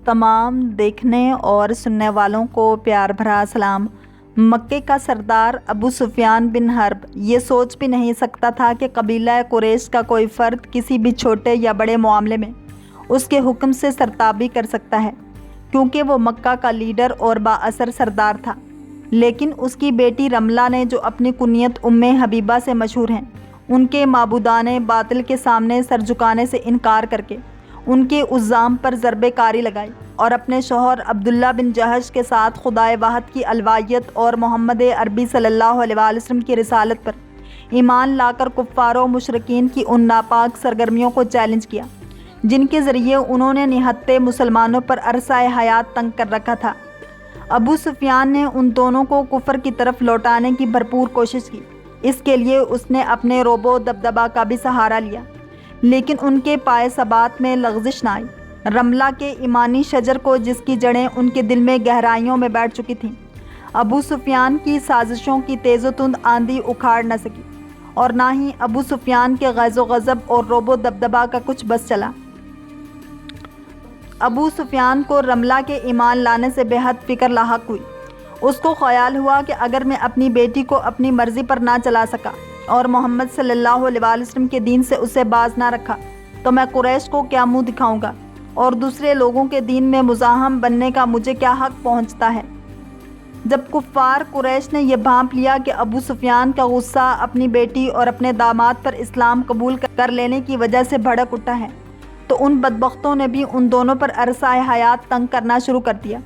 تمام دیکھنے اور سننے والوں کو پیار بھرا سلام۔ مکے کا سردار ابو سفیان بن حرب یہ سوچ بھی نہیں سکتا تھا کہ قبیلہ قریش کا کوئی فرد کسی بھی چھوٹے یا بڑے معاملے میں اس کے حکم سے سرتابی کر سکتا ہے، کیونکہ وہ مکہ کا لیڈر اور بااثر سردار تھا۔ لیکن اس کی بیٹی رملہ نے، جو اپنی کنیت ام حبیبہ سے مشہور ہیں، ان کے معبودان باطل کے سامنے سر جھکانے سے انکار کر کے ان کے الزام پر ضرب کاری لگائی اور اپنے شوہر عبداللہ بن جہش کے ساتھ خدائے واحد کی الوہیت اور محمد عربی صلی اللہ علیہ وسلم کی رسالت پر ایمان لا کر کفار و مشرکین کی ان ناپاک سرگرمیوں کو چیلنج کیا جن کے ذریعے انہوں نے نہتے مسلمانوں پر عرصہ حیات تنگ کر رکھا تھا۔ ابو سفیان نے ان دونوں کو کفر کی طرف لوٹانے کی بھرپور کوشش کی۔ اس کے لیے اس نے اپنے رعب و دبدبہ کا بھی سہارا لیا، لیکن ان کے پائے ثبات میں لغزش نہ آئی۔ رملہ کے ایمانی شجر کو، جس کی جڑیں ان کے دل میں گہرائیوں میں بیٹھ چکی تھیں، ابو سفیان کی سازشوں کی تیز و تند آندھی اکھاڑ نہ سکی، اور نہ ہی ابو سفیان کے غیظ و غضب اور رعب و دبدبہ کا کچھ بس چلا۔ ابو سفیان کو رملہ کے ایمان لانے سے بے حد فکر لاحق ہوئی۔ اس کو خیال ہوا کہ اگر میں اپنی بیٹی کو اپنی مرضی پر نہ چلا سکا اور محمد صلی اللہ علیہ وسلم کے دین سے اسے باز نہ رکھا تو میں قریش کو کیا منہ دکھاؤں گا، اور دوسرے لوگوں کے دین میں مزاحم بننے کا مجھے کیا حق پہنچتا ہے۔ جب کفار قریش نے یہ بھانپ لیا کہ ابو سفیان کا غصہ اپنی بیٹی اور اپنے داماد پر اسلام قبول کر لینے کی وجہ سے بھڑک اٹھا ہے، تو ان بدبختوں نے بھی ان دونوں پر عرصہ حیات تنگ کرنا شروع کر دیا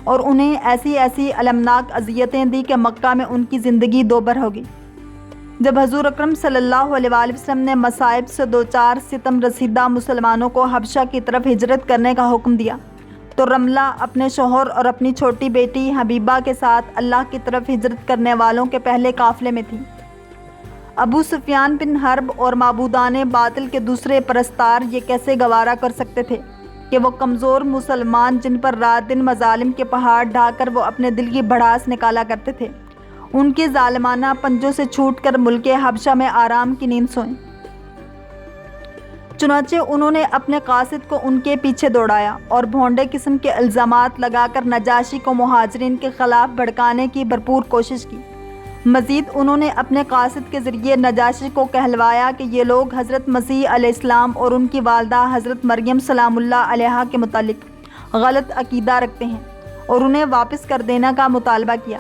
اور انہیں ایسی ایسی المناک اذیتیں دی کہ مکہ میں ان کی زندگی دوبر ہوگی۔ جب حضور اکرم صلی اللہ علیہ وآلہ وسلم نے مصائب سے دوچار ستم رسیدہ مسلمانوں کو حبشہ کی طرف ہجرت کرنے کا حکم دیا تو رملہ اپنے شوہر اور اپنی چھوٹی بیٹی حبیبہ کے ساتھ اللہ کی طرف ہجرت کرنے والوں کے پہلے قافلے میں تھی۔ ابو سفیان بن حرب اور معبودان باطل کے دوسرے پرستار یہ کیسے گوارا کر سکتے تھے کہ وہ کمزور مسلمان، جن پر رات دن مظالم کے پہاڑ ڈھا کر وہ اپنے دل کی بھڑاس نکالا کرتے تھے، ان کے ظالمانہ پنجوں سے چھوٹ کر ملک حبشہ میں آرام کی نیند سوئیں۔ چنانچہ انہوں نے اپنے قاصد کو ان کے پیچھے دوڑایا اور بھونڈے قسم کے الزامات لگا کر نجاشی کو مہاجرین کے خلاف بھڑکانے کی بھرپور کوشش کی۔ مزید انہوں نے اپنے قاصد کے ذریعے نجاشی کو کہلوایا کہ یہ لوگ حضرت مسیح علیہ السلام اور ان کی والدہ حضرت مریم سلام اللہ علیہا کے متعلق غلط عقیدہ رکھتے ہیں اور انہیں واپس کر دینے کا مطالبہ کیا۔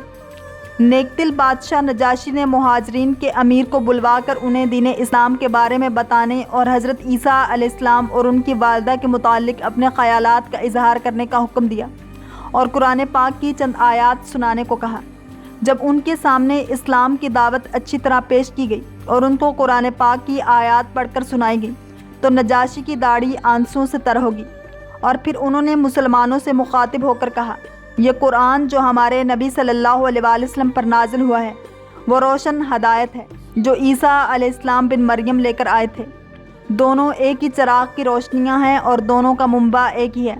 نیک دل بادشاہ نجاشی نے مہاجرین کے امیر کو بلوا کر انہیں دین اسلام کے بارے میں بتانے اور حضرت عیسیٰ علیہ السلام اور ان کی والدہ کے متعلق اپنے خیالات کا اظہار کرنے کا حکم دیا اور قرآن پاک کی چند آیات سنانے کو کہا۔ جب ان کے سامنے اسلام کی دعوت اچھی طرح پیش کی گئی اور ان کو قرآن پاک کی آیات پڑھ کر سنائی گئی تو نجاشی کی داڑھی آنسوؤں سے تر ہوگی، اور پھر انہوں نے مسلمانوں سے مخاطب ہو کر کہا، یہ قرآن جو ہمارے نبی صلی اللہ علیہ وآلہ وسلم پر نازل ہوا ہے وہ روشن ہدایت ہے جو عیسیٰ علیہ السلام بن مریم لے کر آئے تھے۔ دونوں ایک ہی چراغ کی روشنیاں ہیں اور دونوں کا منبع ایک ہی ہے۔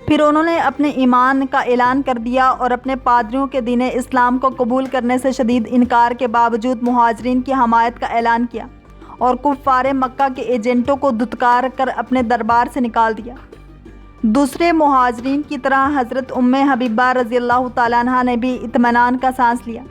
پھر انہوں نے اپنے ایمان کا اعلان کر دیا اور اپنے پادریوں کے دین اسلام کو قبول کرنے سے شدید انکار کے باوجود مہاجرین کی حمایت کا اعلان کیا اور کفار مکہ کے ایجنٹوں کو دھتکار کر اپنے دربار سے نکال دیا۔ دوسرے مہاجرین کی طرح حضرت ام حبیبہ رضی اللہ تعالیٰ عنہ نے بھی اطمینان کا سانس لیا۔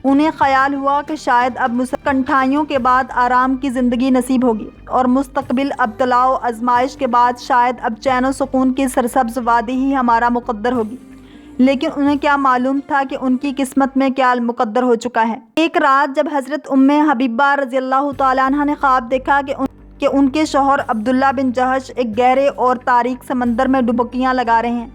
انہیں خیال ہوا کہ شاید اب کنٹھائیوں کے بعد آرام کی زندگی نصیب ہوگی اور مستقبل ابتلاء و آزمائش کے بعد شاید اب چین و سکون کی سرسبز وادی ہی ہمارا مقدر ہوگی۔ لیکن انہیں کیا معلوم تھا کہ ان کی قسمت میں کیا مقدر ہو چکا ہے۔ ایک رات جب حضرت ام حبیبہ رضی اللہ تعالیٰ عنہ نے خواب دیکھا کہ ان کے شوہر عبداللہ بن جہش ایک گہرے اور تاریک سمندر میں ڈبکیاں لگا رہے ہیں،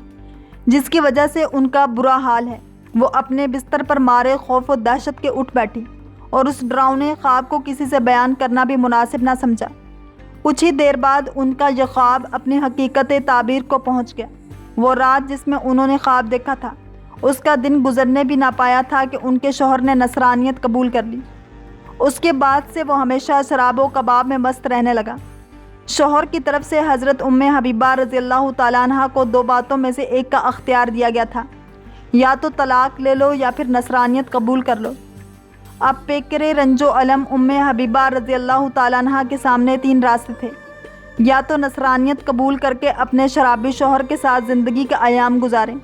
جس کی وجہ سے ان کا برا حال ہے، وہ اپنے بستر پر مارے خوف و دہشت کے اٹھ بیٹھی اور اس ڈراؤنے خواب کو کسی سے بیان کرنا بھی مناسب نہ سمجھا۔ کچھ ہی دیر بعد ان کا یہ خواب اپنی حقیقت تعبیر کو پہنچ گیا۔ وہ رات جس میں انہوں نے خواب دیکھا تھا، اس کا دن گزرنے بھی نہ پایا تھا کہ ان کے شوہر نے نصرانیت قبول کر لی۔ اس کے بعد سے وہ ہمیشہ شراب و کباب میں مست رہنے لگا۔ شوہر کی طرف سے حضرت ام حبیبہ رضی اللہ تعالیٰ عنہ کو دو باتوں میں سے ایک کا اختیار دیا گیا تھا، یا تو طلاق لے لو یا پھر نصرانیت قبول کر لو۔ اب پیکرے رنج و علم ام حبیبہ رضی اللہ تعالیٰ عنہ کے سامنے تین راستے تھے، یا تو نصرانیت قبول کر کے اپنے شرابی شوہر کے ساتھ زندگی کا ایام گزاریں،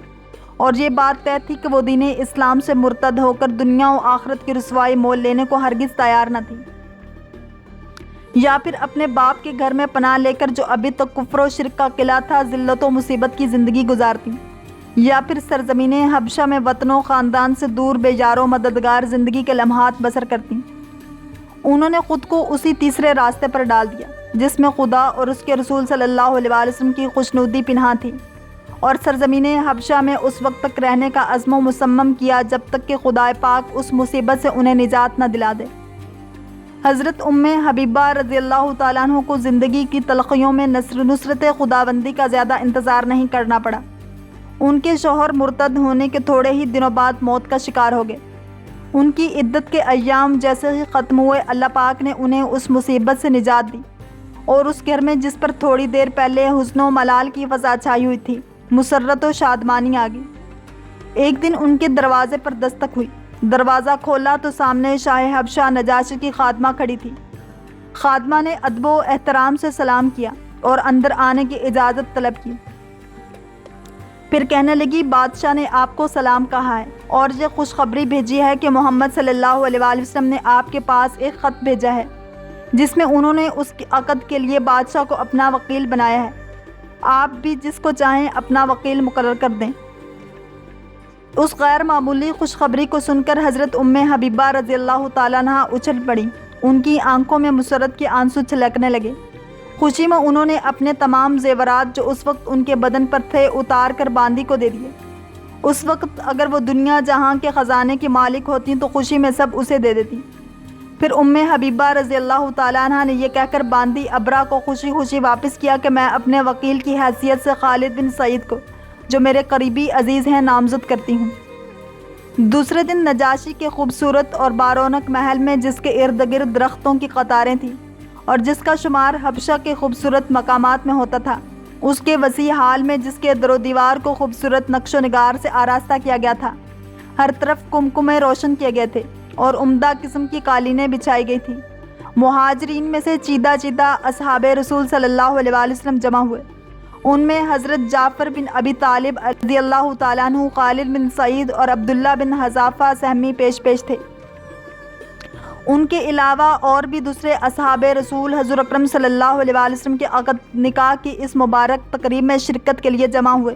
اور یہ بات طے تھی کہ وہ دین اسلام سے مرتد ہو کر دنیا و آخرت کی رسوائی مول لینے کو ہرگز تیار نہ تھی، یا پھر اپنے باپ کے گھر میں پناہ لے کر جو ابھی تک کفر و شرک کا قلعہ تھا ذلت و مصیبت کی زندگی گزارتی، یا پھر سرزمین حبشہ میں وطن و خاندان سے دور بے یار و مددگار زندگی کے لمحات بسر کرتی۔ انہوں نے خود کو اسی تیسرے راستے پر ڈال دیا جس میں خدا اور اس کے رسول صلی اللہ علیہ وسلم کی خوشنودی پنہاں تھی، اور سرزمین حبشہ میں اس وقت تک رہنے کا عزم و مصمم کیا جب تک کہ خدا پاک اس مصیبت سے انہیں نجات نہ دلا دے۔ حضرت ام حبیبہ رضی اللہ تعالیٰ عنہ کو زندگی کی تلخیوں میں نصرت خداوندی کا زیادہ انتظار نہیں کرنا پڑا۔ ان کے شوہر مرتد ہونے کے تھوڑے ہی دنوں بعد موت کا شکار ہو گئے۔ ان کی عدت کے ایام جیسے ہی ختم ہوئے، اللہ پاک نے انہیں اس مصیبت سے نجات دی، اور اس گھر میں جس پر تھوڑی دیر پہلے حزن و ملال کی فضا چھائی ہوئی تھی، مسرت و شادمانی آ گئی۔ ایک دن ان کے دروازے پر دستک ہوئی۔ دروازہ کھولا تو سامنے شاہ حبشہ نجاشی کی خادمہ کھڑی تھی۔ خادمہ نے ادب و احترام سے سلام کیا اور اندر آنے کی اجازت طلب کی۔ پھر کہنے لگی، بادشاہ نے آپ کو سلام کہا ہے اور یہ خوشخبری بھیجی ہے کہ محمد صلی اللہ علیہ وآلہ وسلم نے آپ کے پاس ایک خط بھیجا ہے جس میں انہوں نے اس کے عقد کے لیے بادشاہ کو اپنا وکیل بنایا ہے۔ آپ بھی جس کو چاہیں اپنا وکیل مقرر کر دیں۔ اس غیر معمولی خوشخبری کو سن کر حضرت ام حبیبہ رضی اللہ تعالیٰ عنہ اچھل پڑی۔ ان کی آنکھوں میں مسرت کے آنسو چھلکنے لگے۔ خوشی میں انہوں نے اپنے تمام زیورات جو اس وقت ان کے بدن پر تھے اتار کر باندی کو دے دیے۔ اس وقت اگر وہ دنیا جہاں کے خزانے کی مالک ہوتی تو خوشی میں سب اسے دے دیتی۔ پھر ام حبیبہ رضی اللہ تعالیٰ عنہ نے یہ کہہ کر باندی ابرا کو خوشی خوشی واپس کیا کہ میں اپنے وکیل کی حیثیت سے خالد بن سعید کو، جو میرے قریبی عزیز ہیں، نامزد کرتی ہوں۔ دوسرے دن نجاشی کے خوبصورت اور بارونق محل میں، جس کے ارد گرد درختوں کی قطاریں تھیں اور جس کا شمار حبشہ کے خوبصورت مقامات میں ہوتا تھا، اس کے وسیع ہال میں جس کے در و دیوار کو خوبصورت نقش و نگار سے آراستہ کیا گیا تھا، ہر طرف کمکمے روشن کیے گئے تھے اور عمدہ قسم کی قالینیں بچھائی گئی تھیں۔ مہاجرین میں سے چیدہ چیدہ اصحاب رسول صلی اللہ علیہ وآلہ وسلم جمع ہوئے۔ ان میں حضرت جعفر بن ابی طالب رضی اللہ تعالیٰ عنہ، خالد بن سعید اور عبداللہ بن حذافہ سہمی پیش تھے۔ ان کے علاوہ اور بھی دوسرے اصحاب رسول حضور اکرم صلی اللہ علیہ وآلہ وسلم کے عقد نکاح کی اس مبارک تقریب میں شرکت کے لیے جمع ہوئے۔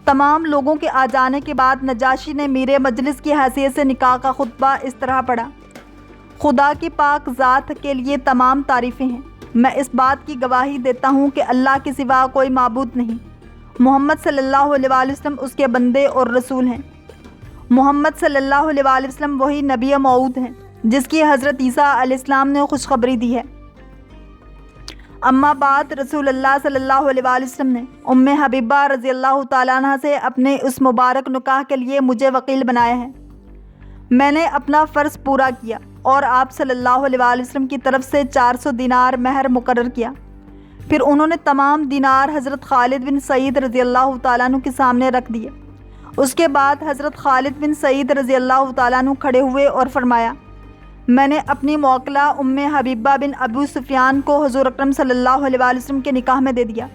تمام لوگوں کے آ جانے کے بعد نجاشی نے میر مجلس کی حیثیت سے نکاح کا خطبہ اس طرح پڑھا: خدا کی پاک ذات کے لیے تمام تعریفیں ہیں۔ میں اس بات کی گواہی دیتا ہوں کہ اللہ کے سوا کوئی معبود نہیں۔ محمد صلی اللہ علیہ وآلہ وسلم اس کے بندے اور رسول ہیں۔ محمد صلی اللہ علیہ وآلہ وسلم وہی نبی موعود ہیں جس کی حضرت عیسیٰ علیہ السلام نے خوشخبری دی ہے۔ اما بعد، رسول اللہ صلی اللہ علیہ وآلہ وسلم نے ام حبیبہ رضی اللہ تعالیٰ عنہ سے اپنے اس مبارک نکاح کے لیے مجھے وکیل بنایا ہے۔ میں نے اپنا فرض پورا کیا اور آپ صلی اللہ علیہ وآلہ وسلم کی طرف سے 400 دینار مہر مقرر کیا۔ پھر انہوں نے تمام دینار حضرت خالد بن سعید رضی اللہ تعالیٰ عنہ کے سامنے رکھ دیے۔ اس کے بعد حضرت خالد بن سعید رضی اللہ تعالیٰ عنہ کھڑے ہوئے اور فرمایا، میں نے اپنی موکلہ ام حبیبہ بن ابو سفیان کو حضور اکرم صلی اللہ علیہ وآلہ وسلم کے نکاح میں دے دیا۔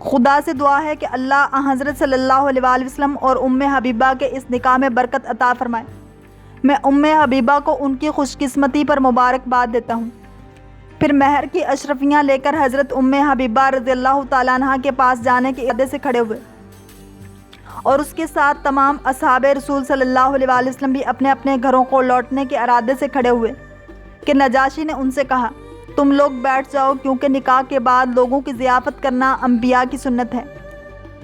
خدا سے دعا ہے کہ اللہ حضرت صلی اللہ علیہ وآلہ وسلم اور ام حبیبہ کے اس نکاح میں برکت عطا فرمائے۔ میں ام حبیبہ کو ان کی خوش قسمتی پر مبارکباد دیتا ہوں۔ پھر مہر کی اشرفیاں لے کر حضرت ام حبیبہ رضی اللہ تعالیٰ عنہ کے پاس جانے کے ارادے سے کھڑے ہوئے، اور اس کے ساتھ تمام اصحاب رسول صلی اللہ علیہ وآلہ وسلم بھی اپنے اپنے گھروں کو لوٹنے کے ارادے سے کھڑے ہوئے کہ نجاشی نے ان سے کہا، تم لوگ بیٹھ جاؤ، کیونکہ نکاح کے بعد لوگوں کی ضیافت کرنا انبیاء کی سنت ہے۔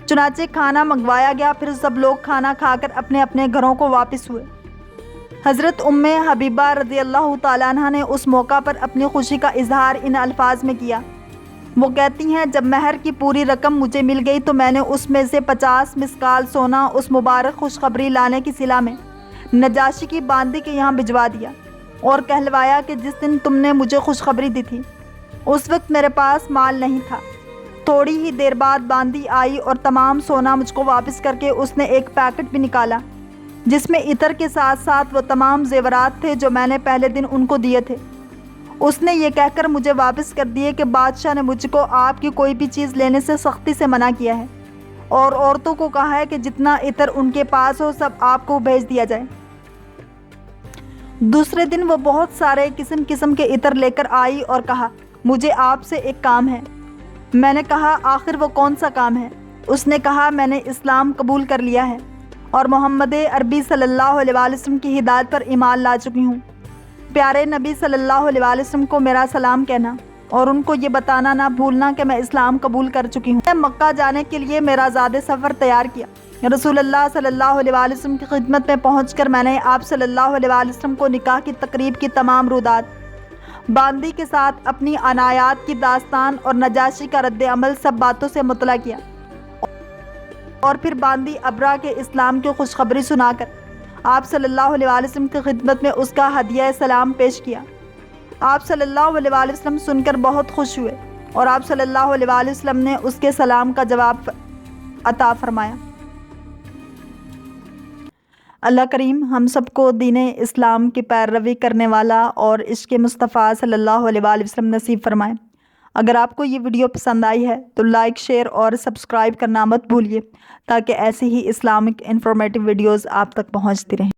چنانچہ کھانا منگوایا گیا، پھر سب لوگ کھانا کھا کر اپنے اپنے گھروں کو واپس ہوئے۔ حضرت ام حبیبہ رضی اللہ تعالیٰ عنہ نے اس موقع پر اپنی خوشی کا اظہار ان الفاظ میں کیا۔ وہ کہتی ہیں، جب مہر کی پوری رقم مجھے مل گئی تو میں نے اس میں سے 50 مسکال سونا اس مبارک خوشخبری لانے کی صلہ میں نجاشی کی باندی کے یہاں بھجوا دیا، اور کہلوایا کہ جس دن تم نے مجھے خوشخبری دی تھی اس وقت میرے پاس مال نہیں تھا۔ تھوڑی ہی دیر بعد باندی آئی اور تمام سونا مجھ کو واپس کر کے اس نے ایک پیکٹ بھی نکالا جس میں عطر کے ساتھ ساتھ وہ تمام زیورات تھے جو میں نے پہلے دن ان کو دیے تھے، اس نے یہ کہہ کر مجھے واپس کر دیے کہ بادشاہ نے مجھ کو آپ کی کوئی بھی چیز لینے سے سختی سے منع کیا ہے اور عورتوں کو کہا ہے کہ جتنا عطر ان کے پاس ہو سب آپ کو بھیج دیا جائے۔ دوسرے دن وہ بہت سارے قسم قسم کے عطر لے کر آئی اور کہا مجھے آپ سے ایک کام ہے۔ میں نے کہا آخر وہ کون سا کام ہے؟ اس نے کہا میں نے اسلام قبول کر لیا ہے اور محمد عربی صلی اللہ علیہ وسلم کی ہدایت پر ایمان لا چکی ہوں۔ پیارے نبی صلی اللہ علیہ وسلم کو میرا سلام کہنا اور ان کو یہ بتانا نہ بھولنا کہ میں اسلام قبول کر چکی ہوں۔ میں مکہ جانے کے لیے میرا زاد سفر تیار کیا۔ رسول اللہ صلی اللہ علیہ وسلم کی خدمت میں پہنچ کر میں نے آپ صلی اللہ علیہ وسلم کو نکاح کی تقریب کی تمام رودات باندی کے ساتھ اپنی عنایات کی داستان اور نجاشی کا رد عمل سب باتوں سے مطلع کیا اور پھر باندی ابرا کے اسلام کی خوشخبری سنا کر آپ صلی اللہ علیہ وسلم کی خدمت میں اس کا ہدیہ سلام پیش کیا۔ آپ صلی اللہ علیہ وسلم سن کر بہت خوش ہوئے اور آپ صلی اللہ علیہ وسلم نے اس کے سلام کا جواب عطا فرمایا۔ اللہ کریم ہم سب کو دین اسلام کی پیروی کرنے والا اور عشق مصطفیٰ صلی اللہ علیہ وسلم نصیب فرمائے۔ اگر آپ کو یہ ویڈیو پسند آئی ہے تو لائک، شیئر اور سبسکرائب کرنا مت بھولیے تاکہ ایسی ہی اسلامک انفارمیٹیو ویڈیوز آپ تک پہنچتی رہیں۔